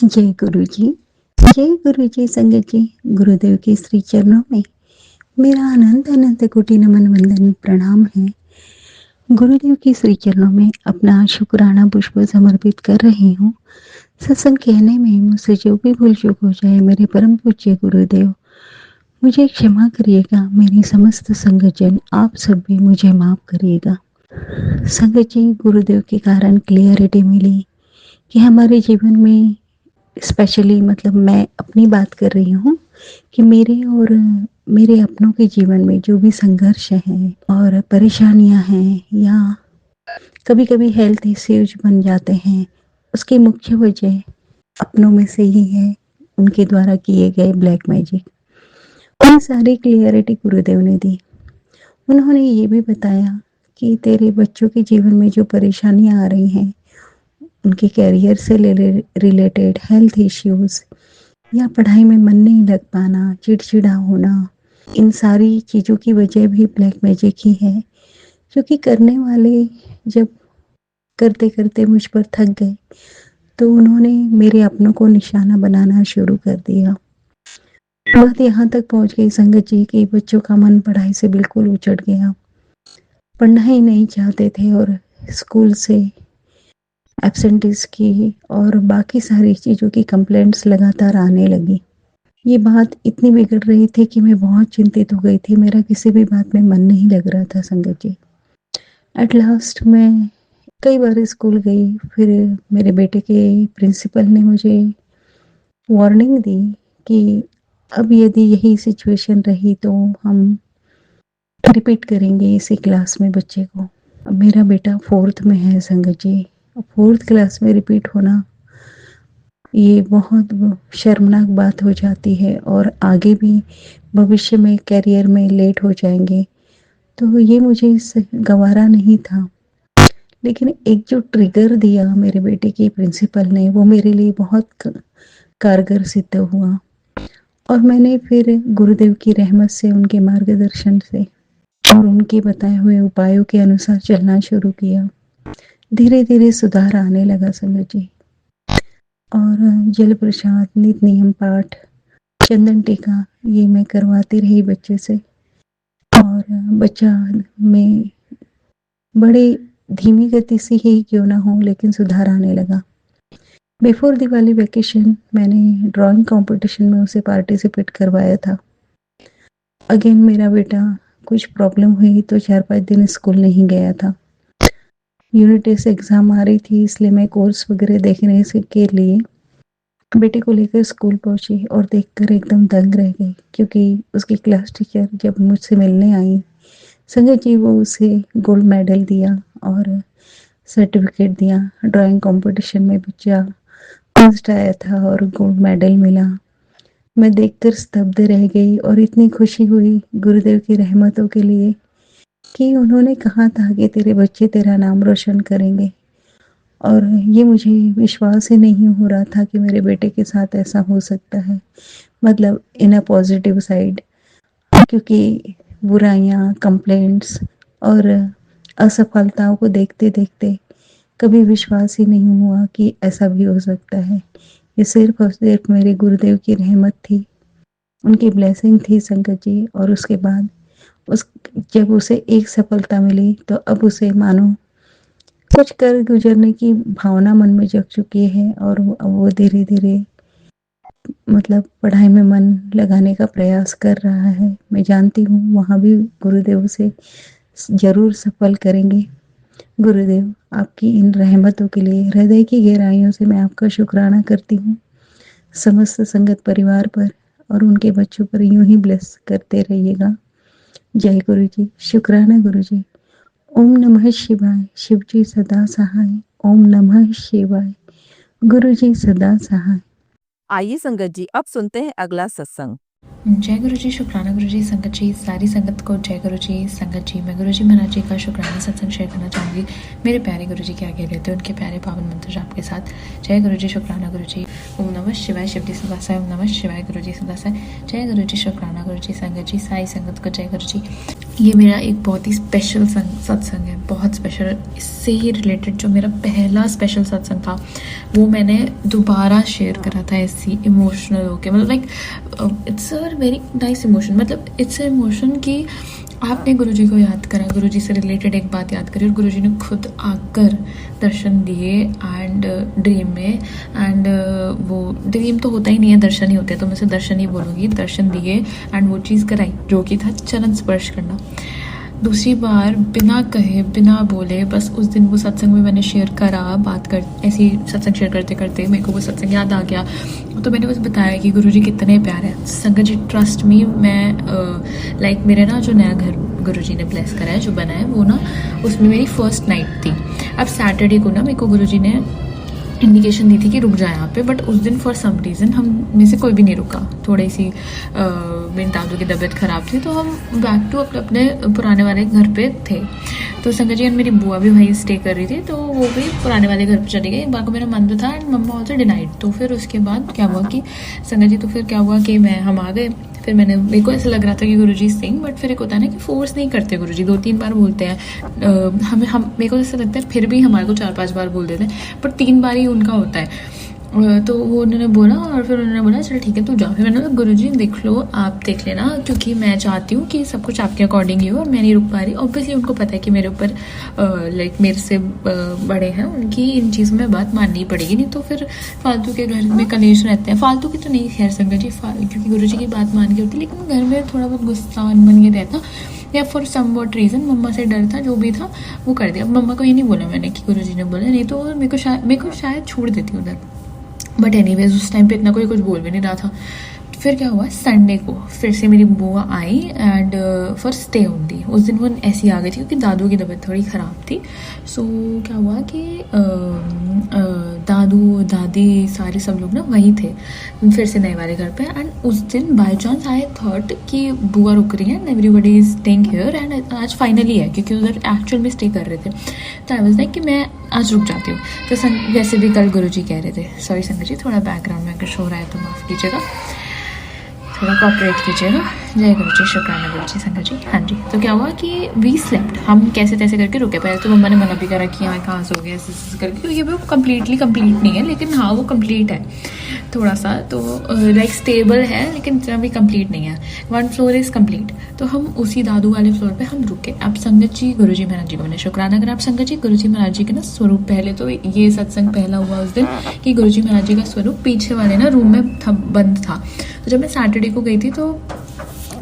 जय गुरु जी। जय गुरु जी। संगत जी, गुरुदेव के श्री चरणों में मेरा अनंत अनंत कोटि नमन वंदन प्रणाम है। गुरुदेव के श्री चरणों में अपना शुक्राना पुष्प समर्पित कर रही हूँ। सत्संग कहने में मुझसे जो भी भूल चूक हो जाए, मेरे परम पूज्य गुरुदेव मुझे क्षमा करिएगा। मेरी समस्त संगतजन आप सब भी मुझे माफ करिएगा। संगत जी, गुरुदेव के कारण क्लियरिटी मिली कि हमारे जीवन में स्पेशली मतलब मैं अपनी बात कर रही हूँ कि मेरे और मेरे अपनों के जीवन में जो भी संघर्ष हैं और परेशानियां हैं या कभी-कभी हेल्थ इश्यूज बन जाते हैं, उसकी मुख्य वजह अपनों में से ही है, उनके द्वारा किए गए ब्लैक मैजिक। उन सारी क्लियरिटी गुरुदेव ने दी। उन्होंने ये भी बताया कि तेरे बच्चों के जीवन में जो परेशानियां आ रही हैं, उनके करियर से रिलेटेड हेल्थ इश्यूज या पढ़ाई में मन नहीं लग पाना, चिड़चिड़ा होना, इन सारी चीज़ों की वजह भी ब्लैक मैजिक ही है। क्योंकि करने वाले जब करते-करते मुझ पर थक गए, तो उन्होंने मेरे अपनों को निशाना बनाना शुरू कर दिया। बात यहाँ तक पहुँच गई संगत जी कि बच्चों का मन पढ़ाई से बिल्कुल उचट गया। पढ़ना ही नहीं चाहते थे और स्कूल से एब्सेंटीज़ की और बाकी सारी चीज़ों की कंप्लेंट्स लगातार आने लगी। ये बात इतनी बिगड़ रही थी कि मैं बहुत चिंतित हो गई थी। मेरा किसी भी बात में मन नहीं लग रहा था संगत जी। एट लास्ट मैं कई बार स्कूल गई, फिर मेरे बेटे के प्रिंसिपल ने मुझे वार्निंग दी कि अब यदि यही सिचुएशन रही तो हम रिपीट करेंगे इसी क्लास में बच्चे को। अब मेरा बेटा 4th में है संगत जी। 4th क्लास में रिपीट होना ये बहुत शर्मनाक बात हो जाती है और आगे भी भविष्य में करियर में लेट हो जाएंगे, तो ये मुझे इससे गवारा नहीं था। लेकिन एक जो ट्रिगर दिया मेरे बेटे की प्रिंसिपल ने, वो मेरे लिए बहुत कारगर सिद्ध हुआ और मैंने फिर गुरुदेव की रहमत से, उनके मार्गदर्शन से और उनके बताए हुए उपायों के अनुसार चलना शुरू किया। धीरे धीरे सुधार आने लगा संगत जी। और जल प्रसाद, नित नियम पाठ, चंदन टीका ये मैं करवाती रही बच्चे से और बच्चा में बड़े धीमी गति से ही क्यों ना हो लेकिन सुधार आने लगा। बिफोर दिवाली वैकेशन मैंने ड्राइंग कंपटीशन में उसे पार्टिसिपेट करवाया था। अगेन मेरा बेटा कुछ प्रॉब्लम हुई तो 4-5 दिन स्कूल नहीं गया था। यूनिट टेस्ट एग्ज़ाम आ रही थी, इसलिए मैं कोर्स वगैरह देखने से के लिए बेटे को लेकर स्कूल पहुंची और देखकर एकदम दंग रह गई, क्योंकि उसकी क्लास टीचर जब मुझसे मिलने आई संजय जी, वो उसे गोल्ड मेडल दिया और सर्टिफिकेट दिया। ड्राइंग कंपटीशन में बच्चा फर्स्ट आया था और गोल्ड मेडल मिला। मैं देखकर स्तब्ध रह गई और इतनी खुशी हुई गुरुदेव की रहमतों के लिए कि उन्होंने कहा था कि तेरे बच्चे तेरा नाम रोशन करेंगे। और ये मुझे विश्वास ही नहीं हो रहा था कि मेरे बेटे के साथ ऐसा हो सकता है, मतलब इन अ पॉजिटिव साइड। क्योंकि बुराइयां, कंप्लेंट्स और असफलताओं को देखते देखते कभी विश्वास ही नहीं हुआ कि ऐसा भी हो सकता है। ये सिर्फ और सिर्फ मेरे गुरुदेव की रहमत थी, उनकी ब्लेसिंग थी संगत जी। और उसके बाद उस जब उसे एक सफलता मिली तो अब उसे मानो कुछ कर गुजरने की भावना मन में जग चुकी है और वो धीरे धीरे मतलब पढ़ाई में मन लगाने का प्रयास कर रहा है। मैं जानती हूँ वहाँ भी गुरुदेव उसे ज़रूर सफल करेंगे। गुरुदेव, आपकी इन रहमतों के लिए हृदय की गहराइयों से मैं आपका शुक्राना करती हूँ। समस्त संगत परिवार पर और उनके बच्चों पर यूं ही ब्लेस करते रहिएगा। जय गुरु जी। शुक्राना गुरु जी। ओम नमः शिवाय। शिव जी सदा सहाय। ओम नमः शिवाय। गुरु जी सदा सहाय। आइए संगत जी, अब सुनते हैं अगला सत्संग। जय गुरु जी। शुक्राना गुरु जी। संगत जी, सारी संगत को जय गुरु जी। संगत जी, मैं गुरु जी महाराज जी का शुक्राना सत्संग शेयर करना चाहूँगी। मेरे प्यारे गुरु जी के आगे रहते हैं, उनके प्यारे पावन मंत्र आपके साथ। जय गुरु जी। शुक्राना गुरु जी। ओम नमः शिवाय। शिव जी सदा साई। ओम नमः शिवाय। गुरु जी सदा साई। जय गुरु जी। शुक्राना गुरु जी। संगत जी, साई संगत को जय गुरु जी। ये मेरा एक बहुत ही स्पेशल सत्संग है, बहुत स्पेशल। इससे ही रिलेटेड जो मेरा पहला स्पेशल सत्संग था वो मैंने दोबारा शेयर करा था ऐसी इमोशनल होके, मतलब like it's a very nice emotion. मतलब इट्स अ इमोशन कि आपने गुरुजी को याद करा, गुरुजी से रिलेटेड एक बात याद करी और गुरुजी ने खुद आकर दर्शन दिए एंड ड्रीम में। एंड वो ड्रीम तो होता ही नहीं है, दर्शन ही होते हैं, तो मैं उसे दर्शन ही बोलूँगी। दर्शन दिए एंड वो चीज़ कराई जो कि था चरण स्पर्श करना। दूसरी बार बिना कहे बिना बोले बस उस दिन वो सत्संग में मैंने शेयर करा, बात कर ऐसी सत्संग शेयर करते करते मेरे को वो सत्संग याद आ गया, तो मैंने बस बताया कि गुरुजी कितने प्यारे हैं। संगत जी ट्रस्ट मी, मैं लाइक मेरे ना जो नया घर गुरुजी ने ब्लेस करा है, जो बना है वो ना, उसमें मेरी फर्स्ट नाइट थी। अब सैटरडे को ना मेरे को गुरुजी ने इंडिकेशन दी थी कि रुक जाए यहाँ पे, बट उस दिन फॉर सम रीज़न हम में से कोई भी नहीं रुका। थोड़ी सी मेरी दादू की तबीयत ख़राब थी, तो हम बैक टू अपने पुराने वाले घर पे थे। तो संगत जी मेरी बुआ भी वहीं स्टे कर रही थी, तो वो भी पुराने वाले घर पे चली गई। एक बार को मेरा मन तो था एंड मम्मा ऑल्सो डिनाइड। तो फिर उसके बाद क्या हुआ कि संगत जी, तो फिर क्या हुआ कि हम आ गए। फिर मेरे को ऐसा लग रहा था कि गुरुजी सिंह, बट फिर एक होता है ना कि फोर्स नहीं करते गुरुजी, 2-3 बार बोलते हैं। मेरे को ऐसा लगता है फिर भी हमारे को 4-5 बार बोल देते हैं, बट 3 बार ही उनका होता है। तो वो उन्होंने बोला और फिर उन्होंने बोला चल ठीक है तू जा। फिर मैंने बोला गुरुजी देख लो, आप देख लेना, क्योंकि मैं चाहती हूँ कि सब कुछ आपके अकॉर्डिंग ही हो और मैं नहीं रुक पा रही। ऑब्वियसली उनको पता है कि मेरे ऊपर लाइक मेरे से बड़े हैं, उनकी इन चीज़ों में बात माननी पड़ेगी, नहीं तो फिर फालतू के घर में कलेश रहते हैं। फालतू की तो नहीं खैर संगत जी, क्योंकि गुरुजी की बात मान के होती, लेकिन घर में थोड़ा बहुत गुस्सा अनबन ये रहता, या फॉर सम वॉट रीज़न मम्मा से डर था, जो भी था वो कर दिया। मम्मा को ये नहीं बोला मैंने कि गुरुजी ने बोला, नहीं तो मेरे को शायद छोड़ देती उधर। बट एनीवेज उस टाइम पे इतना कोई कुछ बोल भी नहीं रहा था। फिर क्या हुआ, संडे को फिर से मेरी बुआ आई एंड फॉर स्टे ओनली। उस दिन वो ऐसी आ गई थी क्योंकि दादू की तबीयत थोड़ी ख़राब थी। सो क्या हुआ कि दादू दादी सारे सब लोग ना वहीं थे फिर से नए वाले घर पे। एंड उस दिन बाय चांस आई थॉट कि बुआ रुक रही है, everybody is staying here and आज फाइनली है, क्योंकि उधर एक्चुअल में स्टे कर रहे थे। तो आई वाज लाइक कि मैं आज रुक जाती हूँ। तो वैसे भी कल गुरुजी कह रहे थे, सॉरी संगत जी थोड़ा बैकग्राउंड में अगर शोर आया तो माफ़ कीजिएगा, थोड़ा कॉपरेट कीजिएगा। जय गुरु जी, शुक्राना गुरु जी, संगत जी। हाँ जी, तो क्या हुआ कि वी स्लेप्ट, हम कैसे तैसे करके रुके। पहले तो मम्मा ने मना भी करा कि यहाँ कहाँ सो गया ऐसे करके, क्योंकि वो कंप्लीट नहीं है, लेकिन हाँ वो कंप्लीट है थोड़ा सा, तो लाइक स्टेबल है लेकिन इतना भी कंप्लीट नहीं है। 1 फ्लोर इज़ कंप्लीट। तो हम उसी दादू वाले फ्लोर पे हम रुके। अब संगत जी गुरुजी महाराज जी को मैंने शुक्राना करा। अब संगत जी गुरुजी महाराज जी के ना स्वरूप, पहले तो ये सत्संग पहला हुआ उस दिन कि गुरुजी महाराज जी का स्वरूप पीछे वाले ना रूम में बंद था। तो जब मैं सैटरडे को गई थी तो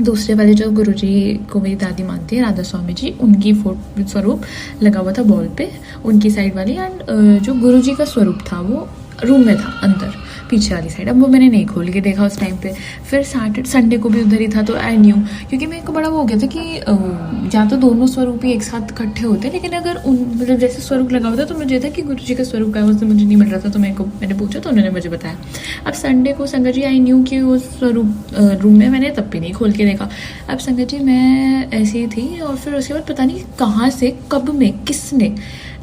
दूसरे वाले जो गुरुजी को मेरी दादी मानती है, राधा स्वामी जी, उनकी स्वरूप लगा हुआ था वॉल पे, उनकी साइड वाली। एंड जो गुरुजी का स्वरूप था वो रूम में था अंदर पीछे वाली साइड। अब वो मैंने नहीं खोल के देखा उस टाइम पे। फिर संडे को भी उधर ही था, तो आई न्यू, क्योंकि मेरे को बड़ा वो हो गया था कि या तो दोनों स्वरूप ही एक साथ इकट्ठे होते, लेकिन अगर मतलब जैसे स्वरूप लगा हुआ था तो मुझे था कि गुरुजी का स्वरूप का उससे मुझे नहीं मिल रहा था, तो मैंने पूछा तो उन्होंने मुझे बताया। अब संडे को संगत जी आई न्यू कि वो स्वरूप रूम में, मैंने तब भी नहीं खोल के देखा। अब संगत जी मैं ऐसी ही थी और फिर उसके बाद पता नहीं कहाँ से कब में किसने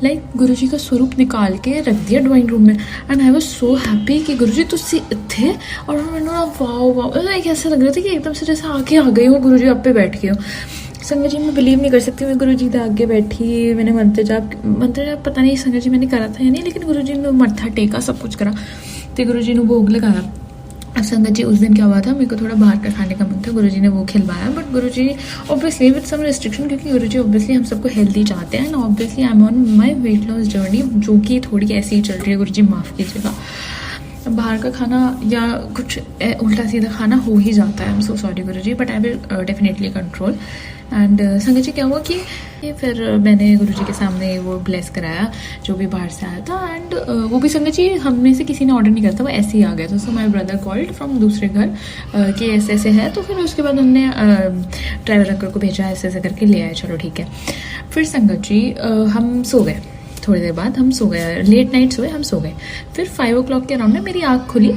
लाइक गुरुजी का स्वरूप निकाल के रख दिया ड्राइंग रूम में। And I was so happy कि गुरुजी तुझसे थे, और मैंने वाओ लाइक ऐसा लग रहा था कि एकदम से जैसे आगे आ गई हूँ, गुरुजी आप पे बैठ गए हो। संगत जी मैं बिलीव नहीं कर सकती, मैं गुरुजी के आगे बैठी, मैंने मंत्र जाप पता नहीं संगत जी मैंने करा था या नहीं, लेकिन गुरुजी ने मत्था टेका, सब कुछ करा, तो गुरुजी ने भोग लगाया। अब संगत जी उस दिन क्या हुआ था, मेरे को थोड़ा बाहर का खाने का मन था, गुरुजी ने वो खिलवाया, but Guruji obviously with some restriction, क्योंकि गुरुजी ऑब्वियसली हम सबको हेल्दी चाहते हैं। And obviously I am on my weight loss journey, जो कि थोड़ी ऐसी ही चल रही है, गुरुजी माफ़ कीजिएगा। बाहर का खाना या कुछ उल्टा सीधा खाना हो ही जाता है, I am so sorry Guruji, but I will definitely control. And संगत जी क्या हुआ कि फिर मैंने गुरुजी के सामने वो ब्लेस कराया जो भी बाहर से आया था। एंड वो भी संगत जी हम में से किसी ने ऑर्डर नहीं करता, वो ऐसे ही आ गया था। So my brother called from दूसरे घर कि ऐसे ऐसे है, तो फिर उसके बाद हमने ड्राइवर अंकल को भेजा, ऐसे ऐसे करके ले आए, चलो ठीक है। फिर संगत जी हम सो गए, थोड़ी देर बाद हम सो गए, लेट नाइट सोए, हम सो गए। फिर 5 o'clock के अराउंड में मेरी आँख खुली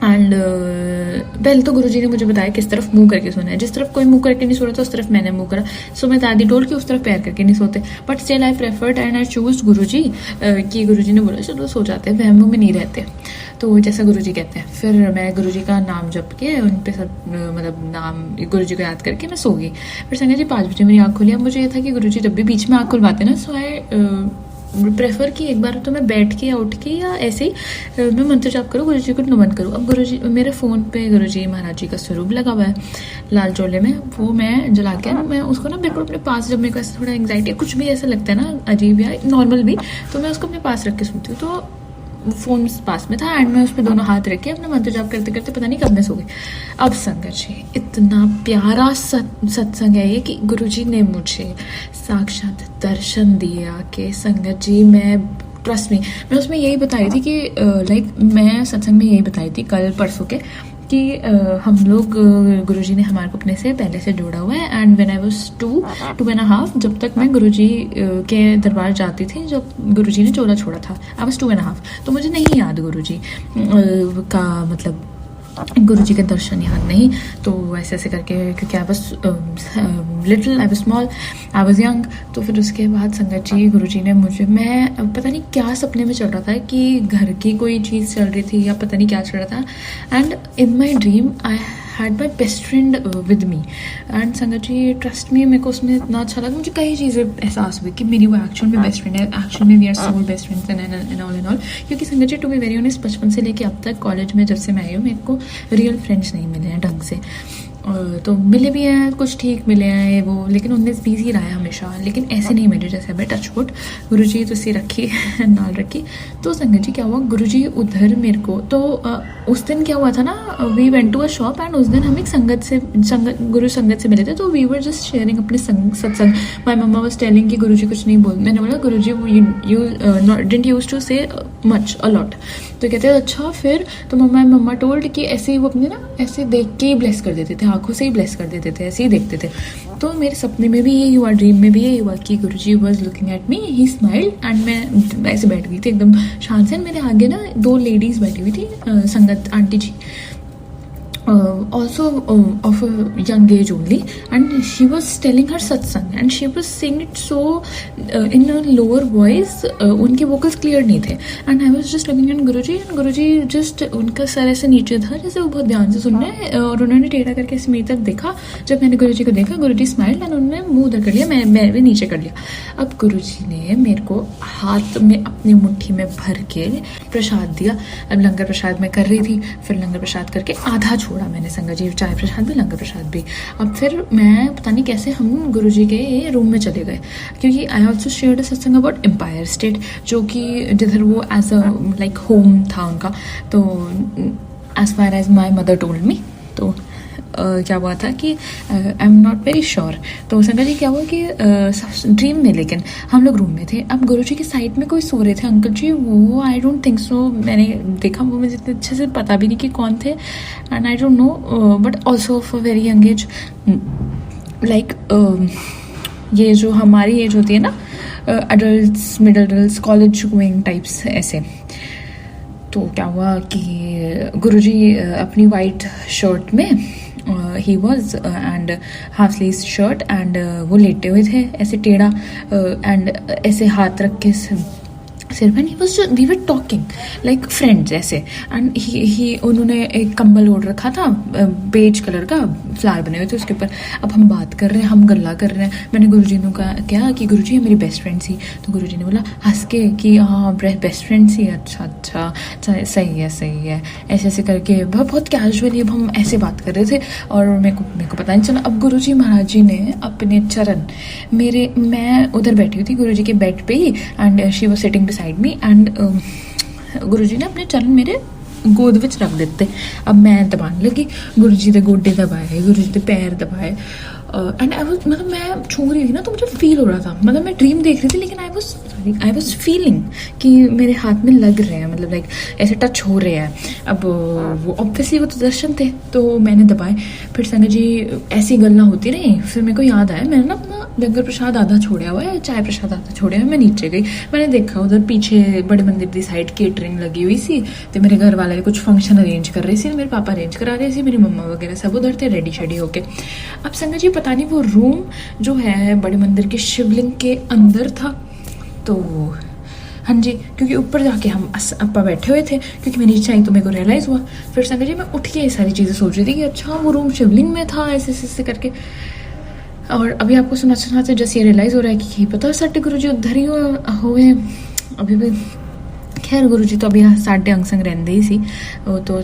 एंड पहले तो गुरुजी ने मुझे बताया किस तरफ मुंह करके सोना है। जिस तरफ कोई मुंह करके नहीं सो रहा था उस तरफ मैंने मुंह करा। सो मैं दादी टोल कि उस तरफ पैर करके नहीं सोते, but still I preferred and I choose Guruji कि गुरुजी ने बोला चलो सो जाते हैं, वहमों में नहीं रहते। तो जैसा गुरुजी कहते हैं, फिर मैं गुरुजी का नाम जप के उन पे सब मतलब नाम गुरुजी को याद करके मैं सो गई। फिर संगत जी 5 बजे मेरी आँख खुली। अब मुझे ये था कि गुरुजी जब भी बीच में आँख खुलवाते ना, सो आई प्रेफर कि एक बार तो मैं बैठ के या उठ के या ऐसे ही मैं मंत्र जाप करूँ, गुरुजी को नमन करूँ। अब गुरुजी मेरे फ़ोन पे गुरुजी महाराज जी का स्वरूप लगा हुआ है लाल चोले में, वो मैं जला के मैं उसको ना बिल्कुल अपने पास, जब मेरे को ऐसा थोड़ा एंग्जाइटी कुछ भी ऐसा लगता है ना अजीब या नॉर्मल भी, तो मैं उसको अपने पास रख के सोती हूँ। तो फ़ोन पास में था एंड मैं उस पर दोनों हाथ रख के अपना मंत्र जाप करते करते पता नहीं कब मैं सो गई। अब संगत जी इतना प्यारा सत्संग है ये कि गुरुजी ने मुझे साक्षात दर्शन दिया कि संगत जी मैं ट्रस्ट मैं उसमें यही बताई थी कि लाइक मैं सत्संग में यही बताई थी कल परसों के कि हम लोग गुरुजी ने हमारे को अपने से पहले से जोड़ा हुआ है। एंड व्हेन आई वाज 2.5 जब तक मैं गुरुजी के दरबार जाती थी, जब गुरुजी ने चोला छोड़ा था, आई वाज 2.5, तो मुझे नहीं याद गुरुजी का मतलब गुरुजी के दर्शन याद नहीं। तो ऐसे ऐसे करके, क्योंकि I was little, I was small, I was young. तो फिर उसके बाद संगत जी गुरुजी ने मुझे, मैं पता नहीं क्या सपने में चल रहा था कि घर की कोई चीज़ चल रही थी या पता नहीं क्या चल रहा था, and in my dream I had my best friend with me. And संगत जी ट्रस्ट मी, मेरे को उसमें इतना अच्छा लगा, मुझे कई चीज़ें एहसास हुई कि मेरी वो एक्चुअल में बेस्ट फ्रेंड है, एक्चुअल में we are soul best friends and all. क्योंकि Sangat ji to be very honest, बचपन से लेके अब तक कॉलेज में जब से मैं आई हूँ, मेरे को रियल फ्रेंड्स नहीं मिले हैं ढंग से। तो मिले भी हैं कुछ ठीक मिले हैं वो, लेकिन 19-20 ही रहा है हमेशा, लेकिन ऐसे नहीं मिले जैसे अभी टचवुड गुरुजी तो सी रखी नाल रखी। तो संगत जी क्या हुआ, गुरुजी उधर मेरे को, तो उस दिन क्या हुआ था ना, we went to a shop and उस दिन हम एक गुरु संगत से मिले थे। तो वी वर जस्ट शेयरिंग अपने सत्संग। माई मम्मा वाज टेलिंग कि गुरुजी कुछ नहीं बोल, मैंने बोला गुरुजी यू डिडंट यूज टू से मच अ लॉट। तो कहते हैं अच्छा फिर, तो मम्मा टोल्ड कि ऐसे ही वो अपने ना ऐसे देख के ही ब्लेस कर देते थे, आंखों से ही ब्लेस कर देते थे, ऐसे ही देखते थे। तो मेरे सपने में भी यही हुआ, ड्रीम में भी यही हुआ कि Guruji was looking at me, he smiled and मैं ऐसे बैठ गई थी एकदम शांत से। मेरे आगे ना 2 लेडीज बैठी हुई थी, Sangat aunty ji, also of a young age only, and she was telling her satsang and she was saying it so in a lower voice, उनके vocals clear नहीं थे। and I was just looking at Guruji, and Guruji just उनका sir ऐसे नीचे था जैसे वो बहुत ध्यान से सुन रहे हैं, और उन्होंने टेढ़ा करके ऐसे मेरी तरफ देखा। जब मैंने गुरुजी को देखा, गुरुजी स्माइल्ड एंड उन्होंने मुंह उधर कर लिया, मैं भी नीचे कर लिया। अब गुरुजी ने मेरे को हाथ में अपनी मुट्ठी में भर के प्रसाद दिया। अब लंगर प्रसाद मैं कर रही थी, फिर लंगर प्रसाद करके आधा छोड़ा मैंने संगत जी, चाय प्रसाद भी लंगर प्रसाद भी। अब फिर मैं पता नहीं कैसे हम गुरुजी के रूम में चले गए, क्योंकि आई ऑल्सो शेयर्ड अ सत्संग अबाउट एम्पायर स्टेट, जो कि जिधर वो एज अ लाइक होम था उनका। तो as far as my mother told me, तो क्या हुआ था कि I am not very sure. तो संगत जी क्या हुआ कि ड्रीम में, लेकिन हम लोग रूम में थे। अब गुरुजी के साइड में कोई सो रहे थे अंकल जी, वो आई डोंट थिंक सो, मैंने देखा वो मुझे इतने अच्छे से पता भी नहीं कि कौन थे, and I don't know, but also of a very young age, like ये जो हमारी एज होती है ना, adult, mid adult, college going types ऐसे। तो क्या हुआ कि गुरुजी अपनी वाइट शर्ट में he was and half sleeve shirt and वो लेटे हुए थे ऐसे टेढ़ा एंड ऐसे हाथ रख के सिर पे। We were talking like friends ऐसे, एंड ही उन्होंने एक कंबल ओढ़ रखा था बेज कलर का, फ्लावर बने हुए थे उसके ऊपर। अब हम बात कर रहे हैं, हम गल्ला कर रहे हैं। मैंने गुरुजी ने कहा कि गुरुजी मेरी बेस्ट फ्रेंड थी। तो गुरुजी ने बोला हंस के कि हाँ बेस्ट फ्रेंड थी, अच्छा सही है। ऐसे ऐसे करके बहुत कैजुअली अब हम ऐसे बात कर रहे थे, और मेरे को पता नहीं चला। अब गुरुजी महाराज जी ने अपने चरण मैं उधर बैठी हुई थी गुरुजी के बेड पे ही, and she was sitting side में, एंड गुरुजी ने अपने चरण मेरे गोद विच रख दिते। अब मैं दबाने लगी, गुरुजी के गोडे दबाए, गुरुजी के पैर दबाए, एंड आई वाज, मतलब मैं छू रही थी ना, तो मुझे फील हो रहा था, मतलब मैं ड्रीम देख रही थी लेकिन आई वाज फीलिंग कि मेरे हाथ में लग रहे हैं, मतलब लाइक ऐसे टच हो रहे हैं। अब वो ऑब्वियसली वो तो दर्शन थे, तो मैंने दबाए। फिर संगत जी ऐसी गल्ला होती रही। फिर मेरे को याद आया, मैंने ना अपना लंगर प्रसाद आधा छोड़ा हुआ है, चाय प्रसाद आधा छोड़ा है। मैं नीचे गई, मैंने देखा उधर पीछे बड़े मंदिर की साइड केटरिंग लगी हुई सी, तो मेरे घर वाले कुछ फंक्शन अरेंज कर रहे थे, मेरे पापा अरेंज करा रहे थे, मेरी मम्मा वगैरह सब उधर थे रेडी शेडी होके। अब संगत जी पता नहीं वो रूम जो है बड़े मंदिर के शिवलिंग के अंदर था, तो हाँ जी, क्योंकि ऊपर जाके हम अपा बैठे हुए थे, क्योंकि मैं नीचे आई तो मेरे को रियलाइज़ हुआ। फिर संगत जी मैं उठ के ये सारी चीज़ें सोच रही थी कि अच्छा वो रूम शिवलिंग में था, ऐसे ऐसे करके। और अभी आपको सुनाते जैसे ये रियलाइज़ हो रहा है कि पता साढ़े गुरु जी उधर ही हुए अभी भी। खैर गुरु जी तो अभी साढ़े अंग संग रहंदे ही सी, वो तो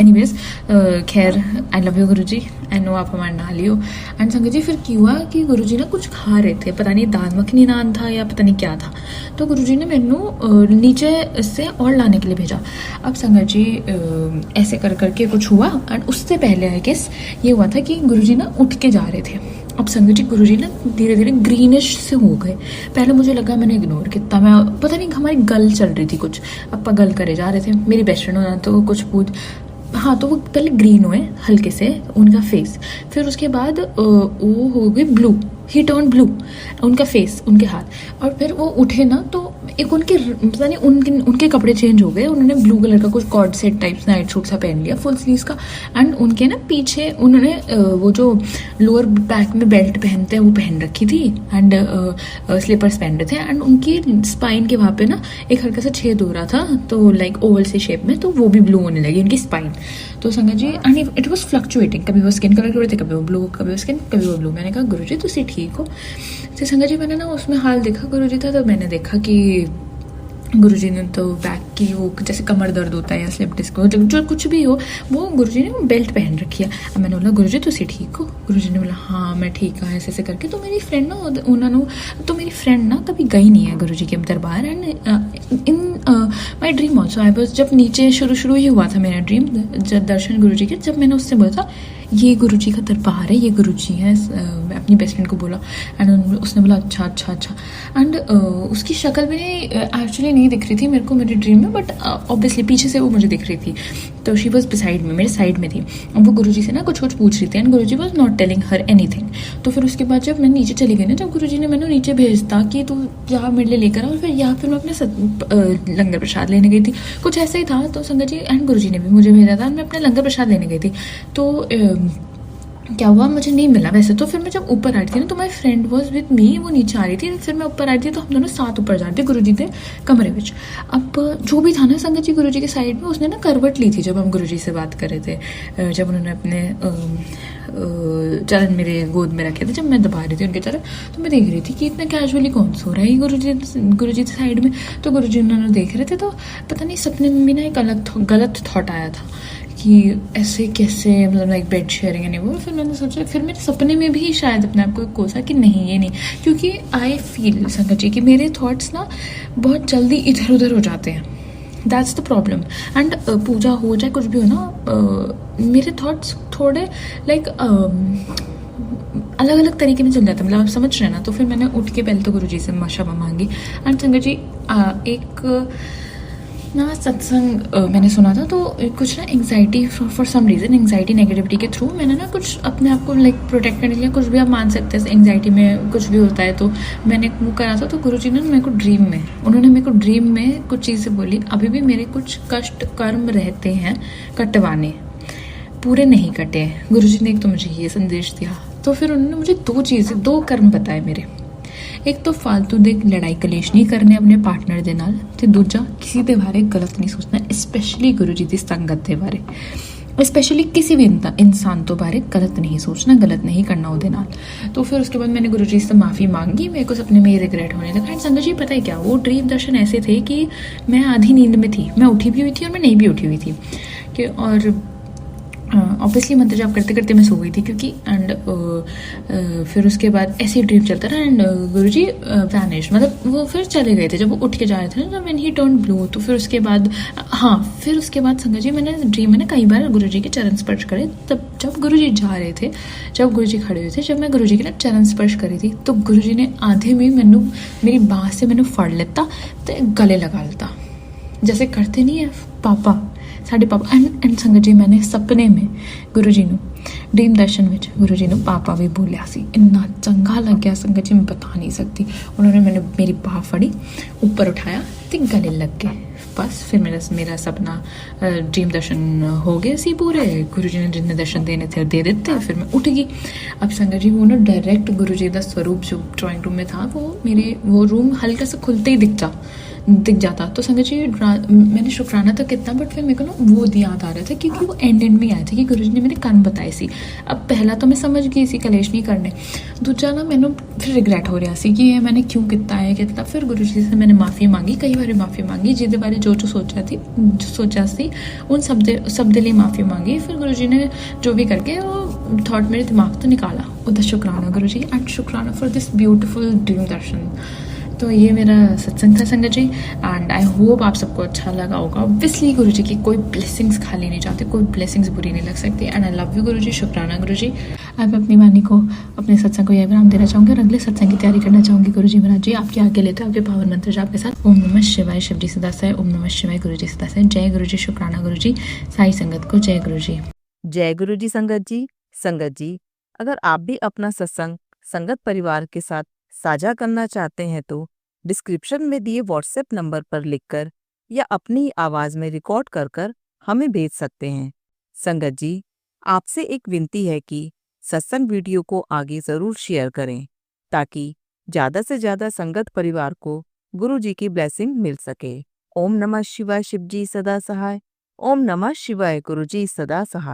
एनीवेज खैर I love you Guru ji, I know आप हमारे नाल ही हो। एंड संगत जी फिर क्यों हुआ कि गुरु जी ना कुछ खा रहे थे, पता नहीं दाल मखनी नान था या पता नहीं क्या था, तो गुरु जी ने मैनू नीचे से और लाने के लिए भेजा। अब संगत जी ऐसे कर करके कुछ हुआ, एंड उससे पहले आई गेस ये हुआ था कि गुरु जी ना उठ के जा रहे थे। अब संगत जी गुरु जी ना धीरे धीरे ग्रीनिश से हो गए। पहले मुझे लगा मैंने इग्नोर किया, मैं पता नहीं हमारी गल चल रही थी कुछ, अपा गल करे जा रहे थे, मेरी बेस्ट फ्रेंड होना तो कुछ पूछ, हाँ तो वो पहले ग्रीन हुए हल्के से उनका फेस, फिर उसके बाद वो हो गए ब्लू, ही टर्न ब्लू उनका फेस, उनके हाथ। और फिर वो उठे ना तो एक उनके पता नहीं उनके कपड़े चेंज हो गए, उन्होंने ब्लू कलर का कुछ cord set types night suit सा पहन लिया फुल स्लीव्स का। एंड उनके ना पीछे उन्होंने वो जो लोअर बैक में बेल्ट पहनते हैं वो पहन रखी थी, एंड स्लीपर्स पहन रहे थे। एंड उनकी स्पाइन के वहाँ पे ना एक हल्का सा छेद हो रहा था, तो लाइक ओवल से शेप में, तो वो भी ब्लू होने लगी उनकी स्पाइन। तो संगत जी एंड इट वॉज फ्लक्चुएटिंग, कभी वो स्किन कलर के रहे थे, कभी वो ब्लू, कभी वो स्किन, कभी वो ब्लू। मैंने कहा गुरु जी तुसी ठीक हो? तो संगत जी मैंने ना उसमें हाल देखा गुरु जी था, तो मैंने देखा कि गुरु जी ने तो बैक की वो जैसे कमर दर्द होता है या स्लिप डिस्क हो, जो कुछ भी हो, वो गुरु जी ने बेल्ट पहन रखी है। अब मैंने बोला गुरु जी तुसी ठीक हो? गुरु जी ने बोला हाँ मैं ठीक हाँ, ऐसे ऐसे करके। तो मेरी फ्रेंड ना उन्होंने तो मेरी फ्रेंड ना कभी गई नहीं है गुरु जी के दरबार। And in my dream also I was, जब नीचे शुरू ही हुआ था मेरा ड्रीम दर्शन गुरु जी के, जब मैंने उससे बोला था ये गुरु जी का दरबार है, ये गुरु जी हैं, मैं अपनी बेस्ट फ्रेंड को बोला। एंड उसने बोला अच्छा अच्छा अच्छा। एंड उसकी शक्ल भी एक्चुअली नहीं दिख रही थी मेरे को मेरे ड्रीम में, बट ऑब्वियसली पीछे से वो मुझे दिख रही थी, तो शी वॉज बिसाइड में, मेरे साइड में थी। अब वो गुरु जी से ना कुछ पूछ रही थी, and Guru ji was not telling her anything. तो फिर उसके बाद जब मैं नीचे चली गई ना, जब गुरु जी ने मैंने नीचे भेजता कि तू यहाँ मेरे लिए लेकर आ, और फिर यहाँ फिर मैं अपने लंगर प्रसाद लेने गई थी, कुछ ऐसा ही था। तो संगत जी एंड गुरु जी ने भी मुझे भेजा था, मैं अपने लंगर प्रसाद लेने गई थी। तो क्या हुआ, मुझे नहीं मिला वैसे तो। फिर मैं जब ऊपर आ रही थी ना, तो my friend was with me, वो नीचे आ रही थी, फिर मैं ऊपर आ रही थी, तो हम दोनों साथ ऊपर जा रहे थे गुरु जी के कमरे में। अब जो भी था ना संगत जी गुरु जी के साइड में, उसने ना करवट ली थी जब हम गुरु जी से बात कर रहे थे, जब उन्होंने अपने चरण मेरे गोद में रखे थे, जब मैं दबा रही थी उनके चरण, तो मैं देख रही थी कि इतना कैजुअली कौन सो रहा है गुरु जी साइड में। तो गुरु जी उन्होंने देख रहे थे, तो पता नहीं सपने में भी ना एक गलत थॉट आया था कि ऐसे कैसे, मतलब लाइक बेड शेयरिंग एंड वो। फिर मैंने सोचा, फिर मेरे सपने में भी शायद अपने आप को कोसा कि नहीं ये नहीं, क्योंकि आई फील संगत जी कि मेरे थॉट्स ना बहुत जल्दी इधर उधर हो जाते हैं, दैट्स द प्रॉब्लम। एंड पूजा हो चाहे कुछ भी हो ना, मेरे थॉट्स थोड़े लाइक अलग अलग तरीके में चल जाता है, मतलब आप समझ रहे हैं ना। तो फिर मैंने उठ के पहले तो गुरु जी से क्षमा मांगी। एंड संगत जी एक ना सत्संग मैंने सुना था, तो कुछ ना anxiety for some reason, anxiety negativity के थ्रू मैंने ना कुछ अपने आप को लाइक प्रोटेक्ट करने के लिए, कुछ भी आप मान सकते हैं एंग्जाइटी में कुछ भी होता है, तो मैंने वो करा था। तो गुरुजी ने मेरे को उन्होंने मेरे को ड्रीम में कुछ चीज़ें बोली, अभी भी मेरे कुछ कष्ट कर्म रहते हैं कटवाने, पूरे नहीं कटे। गुरुजी ने एक तो मुझे ये संदेश दिया। तो फिर उन्होंने मुझे दो कर्म बताए मेरे। एक तो फालतू दे लड़ाई कलेश नहीं करने अपने पार्टनर दे नाल, ते दूजा किसी दे बारे गलत नहीं सोचना, स्पैशली गुरु जी की संगत दे बारे, स्पैशली किसी भी इंसान तो बारे गलत नहीं सोचना, गलत नहीं करना उहदे नाल। तो फिर उसके बाद मैंने गुरु जी से माफ़ी मांगी, मेरे को सपने में ये रिग्रेट होने लगा। एंड संगत जी पता है क्या, वो ड्रीम दर्शन ऐसे थे कि मैं आधी नींद में थी, मैं उठी भी हुई थी और मैं नहीं भी उठी हुई थी कि, और ऑब्वियसली मंत्र जाप करते करते मैं सो गई थी क्योंकि। एंड फिर उसके बाद ऐसे ही ड्रीम चलता रहा, एंड गुरुजी वैनिश, मतलब वो फिर चले गए थे जब वो उठ के जा रहे थे ना, व्हेन ही टर्न ब्लू। तो फिर उसके बाद फिर उसके बाद संगत जी मैंने ड्रीम में ना कई बार गुरुजी के चरण स्पर्श करे, तब जब गुरुजी जा रहे थे, जब गुरुजी खड़े हुए थे, जब मैं गुरुजी के ना चरण स्पर्श करी थी, तो गुरुजी ने आधे में मेरी बाँह से मैंने फड़ लेता तो गले लगा लेता, जैसे करते नहीं है पापा, साढ़े पापा। एंड संगत जी मैंने सपने में गुरु जी नू ड्रीम दर्शन में गुरु जी नू पापा भी बोलिया सी, इन्ना चंगा लग गया संगत जी, मैं बता नहीं सकती। उन्होंने मेरी बाह फड़ी, ऊपर उठाया तो गले लग गए। बस फिर मेरा सपना ड्रीम दर्शन हो गए सी पूरे। गुरु जी ने जितने दर्शन देने थे दे देते, फिर मैं उठ गई। अब संगत जी वो ना डायरेक्ट गुरु जी का स्वरूप जो ड्राइंग रूम में था वो रूम हल्का सा खुलते ही दिख जाता। तो संगत जी मैंने शुक्राना तो कितना, बट फिर मेरे को ना वो याद आ रहा था क्योंकि वो एंड में आया था कि गुरु जी ने मेरे कान बताए सी। अब पहला तो मैं समझ गई सी कलेश नहीं करने, दूजा ना मैंू फिर रिग्रैट हो रहा सी कि ये मैंने क्यों किया। फिर गुरु जी से मैंने माफ़ी मांगी, कई बार माफ़ी मांगी जिहदे बारे जो सोचा सी उन सब दे लिए माफ़ी मांगी। फिर गुरु जी ने जो भी करके वो थॉट मेरे दिमाग तो निकाला। उधर शुक्राना गुरु जी, एंड शुक्राना फॉर दिस ब्यूटीफुल ड्रीम दर्शन। तो ये मेरा सत्संग था संगत जी, एंड आई होप आप सबको अच्छा लगा होगा। ऑब्वियसली गुरु जी की कोई ब्लेसिंग्स खाली नहीं जाती, कोई ब्लेसिंग्स बुरी नहीं लग सकती। एंड आई लव यू गुरु जी, शुक्राना गुरु जी। अब अपनी वाणी को, अपने सत्संग को यह विराम देना चाहूँगी और अगले सत्संग की तैयारी करना चाहूँगी। गुरु जी महाराज जी आपके आगे लेते हैं आपके पावन मंत्र जाप के साथ। ओम नमः शिवाय, शिव जी सदा सहाय। ओम नमः शिवाय, गुरु जी सदा सहाय। जय गुरु जी, शुक्राना गुरु जी। साई संगत को जय गुरु जी। जय गुरु जी संगत जी। संगत जी, अगर आप भी अपना सत्संग संगत परिवार के साथ साझा करना चाहते हैं तो डिस्क्रिप्शन में दिए व्हाट्सएप नंबर पर लिखकर या अपनी आवाज में रिकॉर्ड कर हमें भेज सकते हैं। संगत जी, आपसे एक विनती है कि सत्संग वीडियो को आगे जरूर शेयर करें ताकि ज्यादा से ज्यादा संगत परिवार को गुरु जी की ब्लेसिंग मिल सके। ओम नमः शिवाय, शिव जी सदा सहाय। ओम नमः शिवाय, गुरु जी सदा सहाय।